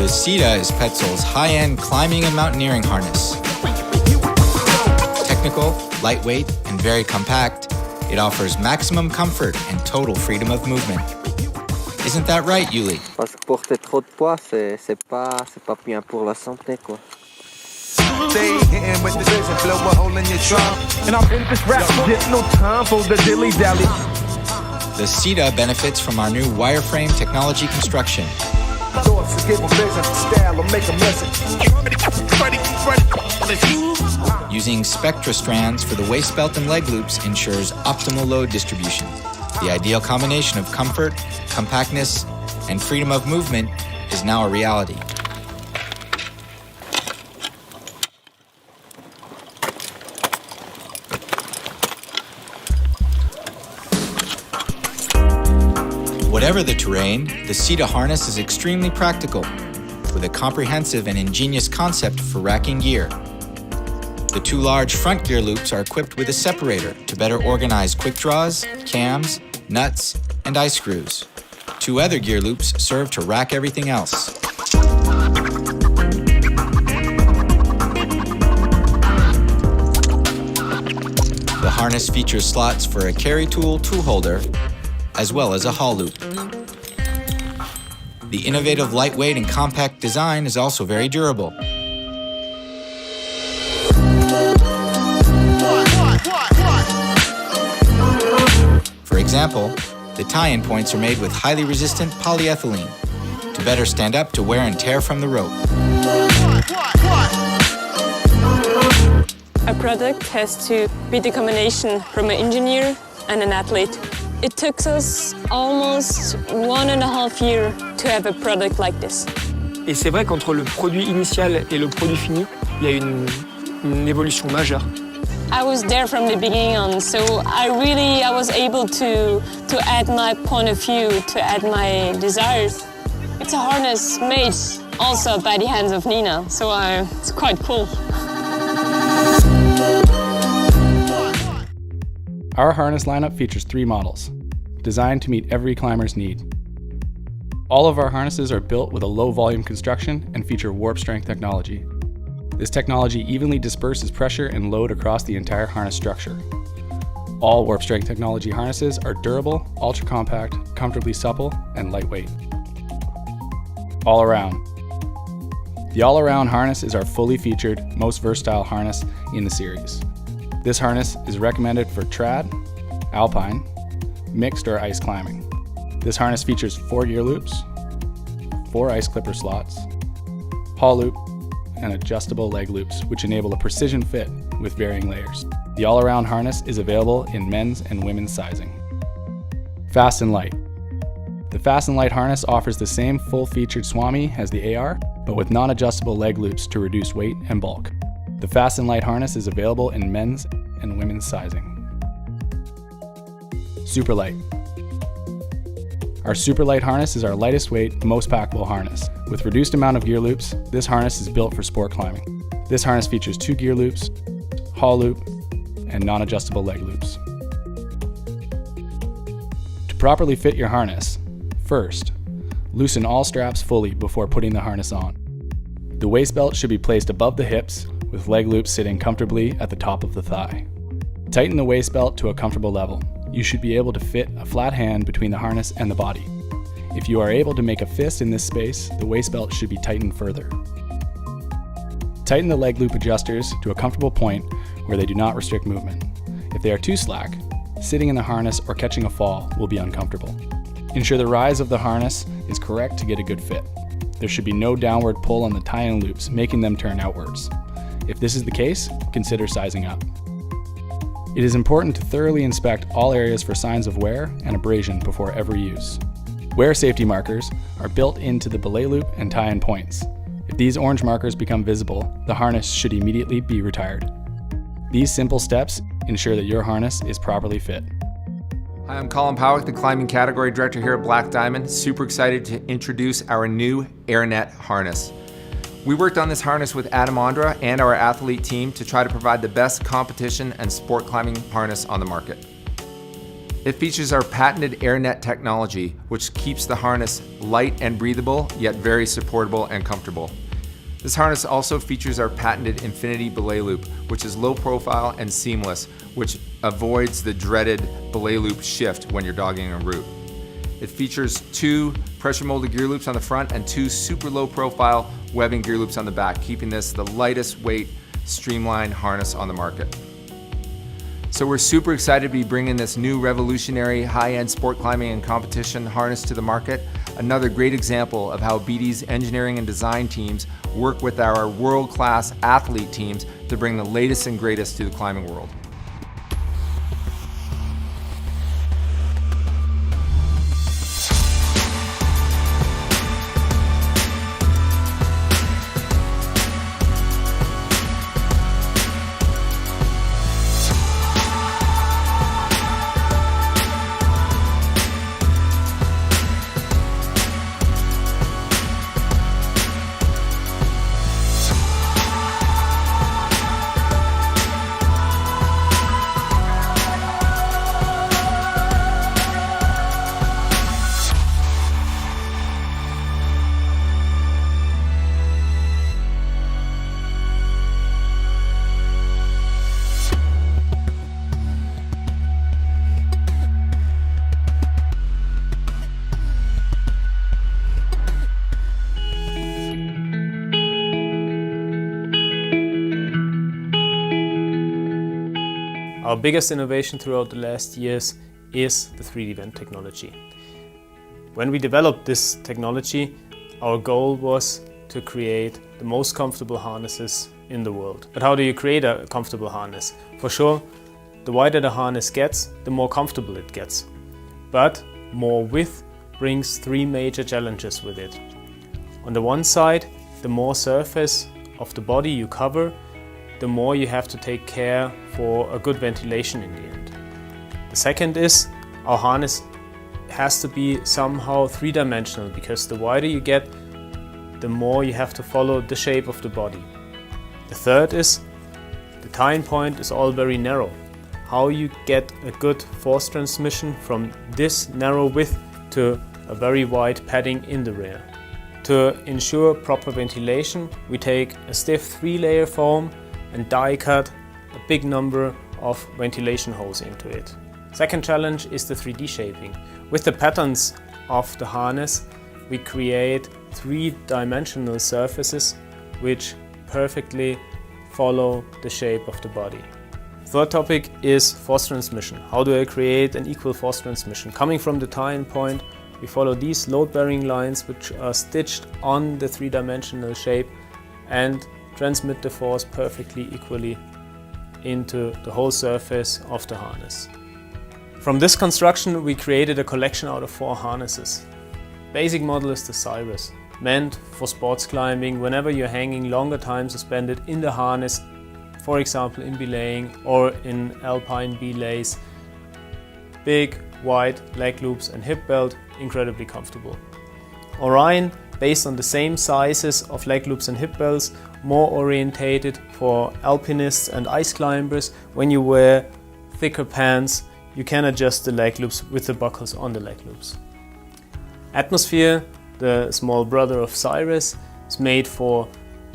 The Cedar is Pexels' high-end climbing and mountaineering harness. Technical, lightweight, and very compact, it offers maximum comfort and total freedom of movement. Isn't that right, Yuli? Parce que porter trop de poids, c'est pas bien pour la santé, quoi. Stay hitting with the and blow a hole in your trunk. And I'm in this rap, get no time for the dilly-dally. The Cedar benefits from our new wireframe technology construction. Using Spectra strands for the waist belt and leg loops ensures optimal load distribution. The ideal combination of comfort, compactness, and freedom of movement is now a reality. Whatever the terrain, the Cedar harness is extremely practical, with a comprehensive and ingenious concept for racking gear. The two large front gear loops are equipped with a separator to better organize quick draws, cams, nuts, and ice screws. Two other gear loops serve to rack everything else. The harness features slots for a carry tool holder, as well as a haul loop. The innovative lightweight and compact design is also very durable. For example, the tie-in points are made with highly resistant polyethylene to better stand up to wear and tear from the rope. A product has to be the combination from an engineer and an athlete. It took us almost 1.5 years to have a product like this. Et c'est vrai qu'entre le produit initial et le produit fini, il y a une évolution majeure. I was there from the beginning on, so I was able to add my point of view, to add my desires. It's a harness made also by the hands of Nina, so it's quite cool. Our harness lineup features 3 models, designed to meet every climber's need. All of our harnesses are built with a low volume construction and feature warp strength technology. This technology evenly disperses pressure and load across the entire harness structure. All warp strength technology harnesses are durable, ultra compact, comfortably supple, and lightweight. All around. The all around harness is our fully featured, most versatile harness in the series. This harness is recommended for trad, alpine, mixed or ice climbing. This harness features 4 gear loops, 4 ice clipper slots, haul loop, and adjustable leg loops, which enable a precision fit with varying layers. The all-around harness is available in men's and women's sizing. Fast and light. The Fast and Light harness offers the same full-featured Swami as the AR, but with non-adjustable leg loops to reduce weight and bulk. The Fast and Light harness is available in men's and women's sizing. Super Light. Our Super Light harness is our lightest weight, most packable harness. With reduced amount of gear loops, this harness is built for sport climbing. This harness features 2 gear loops, haul loop, and non-adjustable leg loops. To properly fit your harness, first, loosen all straps fully before putting the harness on. The waist belt should be placed above the hips, with leg loops sitting comfortably at the top of the thigh. Tighten the waist belt to a comfortable level. You should be able to fit a flat hand between the harness and the body. If you are able to make a fist in this space, the waist belt should be tightened further. Tighten the leg loop adjusters to a comfortable point where they do not restrict movement. If they are too slack, sitting in the harness or catching a fall will be uncomfortable. Ensure the rise of the harness is correct to get a good fit. There should be no downward pull on the tie-in loops, making them turn outwards. If this is the case, consider sizing up. It is important to thoroughly inspect all areas for signs of wear and abrasion before every use. Wear safety markers are built into the belay loop and tie-in points. If these orange markers become visible, the harness should immediately be retired. These simple steps ensure that your harness is properly fit. Hi, I'm Colin Powick, the Climbing Category Director here at Black Diamond. Super excited to introduce our new Airnet harness. We worked on this harness with Adam Ondra and our athlete team to try to provide the best competition and sport climbing harness on the market. It features our patented Airnet technology, which keeps the harness light and breathable, yet very supportable and comfortable. This harness also features our patented infinity belay loop, which is low profile and seamless, which avoids the dreaded belay loop shift when you're dogging a route. It features 2 pressure molded gear loops on the front and 2 super low profile webbing gear loops on the back, keeping this the lightest weight streamlined harness on the market. So we're super excited to be bringing this new revolutionary high-end sport climbing and competition harness to the market. Another great example of how BD's engineering and design teams work with our world-class athlete teams to bring the latest and greatest to the climbing world. Our biggest innovation throughout the last years is the 3D vent technology. When we developed this technology, our goal was to create the most comfortable harnesses in the world. But how do you create a comfortable harness? For sure, the wider the harness gets, the more comfortable it gets. But more width brings 3 major challenges with it. On the one side, the more surface of the body you cover, the more you have to take care for a good ventilation in the end. The second is, our harness has to be somehow 3-dimensional, because the wider you get, the more you have to follow the shape of the body. The third is, the tying point is all very narrow. How you get a good force transmission from this narrow width to a very wide padding in the rear. To ensure proper ventilation, we take a stiff 3-layer foam and die cut a big number of ventilation holes into it. Second challenge is the 3D shaping. With the patterns of the harness, we create 3-dimensional surfaces which perfectly follow the shape of the body. Third topic is force transmission. How do I create an equal force transmission? Coming from the tying point, we follow these load-bearing lines which are stitched on the 3-dimensional shape and transmit the force perfectly equally into the whole surface of the harness. From this construction, we created a collection out of 4 harnesses. Basic model is the Cyrus, meant for sports climbing whenever you're hanging longer time suspended in the harness, for example in belaying or in alpine belays. Big, wide leg loops and hip belt, incredibly comfortable. Orion, based on the same sizes of leg loops and hip belts, more orientated for alpinists and ice climbers. When you wear thicker pants, you can adjust the leg loops with the buckles on the leg loops. Atmosphere, the small brother of Cyrus, is made for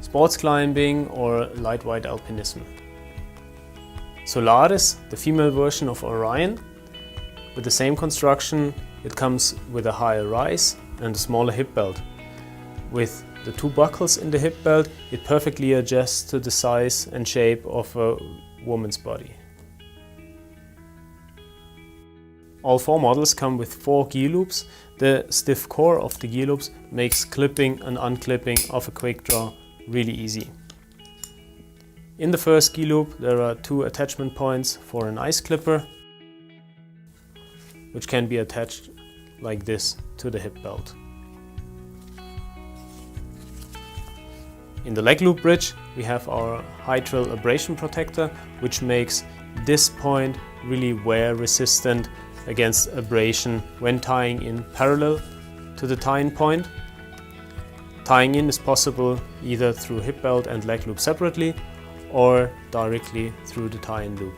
sports climbing or lightweight alpinism. Solaris, the female version of Orion, with the same construction, it comes with a higher rise and a smaller hip belt. With the 2 buckles in the hip belt, it perfectly adjusts to the size and shape of a woman's body. All 4 models come with 4 gear loops. The stiff core of the gear loops makes clipping and unclipping of a quick draw really easy. In the first gear loop there are 2 attachment points for an ice clipper, which can be attached like this to the hip belt. In the leg loop bridge we have our high trill abrasion protector, which makes this point really wear resistant against abrasion when tying in parallel to the tying point. Tying in is possible either through hip belt and leg loop separately or directly through the tie-in loop.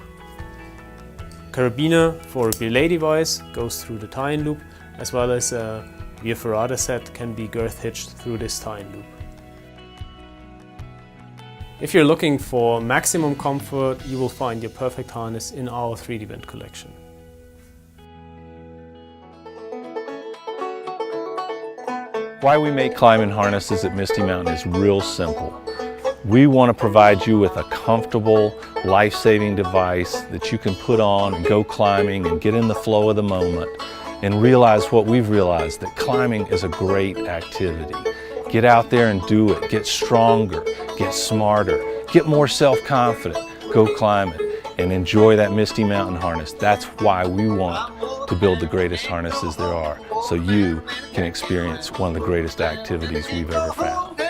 carabiner for a belay device goes through the tie-in loop, as well as a via ferrata set can be girth hitched through this tie-in loop. If you're looking for maximum comfort, you will find your perfect harness in our 3D Vent collection. Why we make climbing harnesses at Misty Mountain is real simple. We want to provide you with a comfortable, life-saving device that you can put on and go climbing and get in the flow of the moment and realize what we've realized, that climbing is a great activity. Get out there and do it. Get stronger, get smarter, get more self-confident, go climbing and enjoy that Misty Mountain harness. That's why we want to build the greatest harnesses there are, so you can experience one of the greatest activities we've ever found.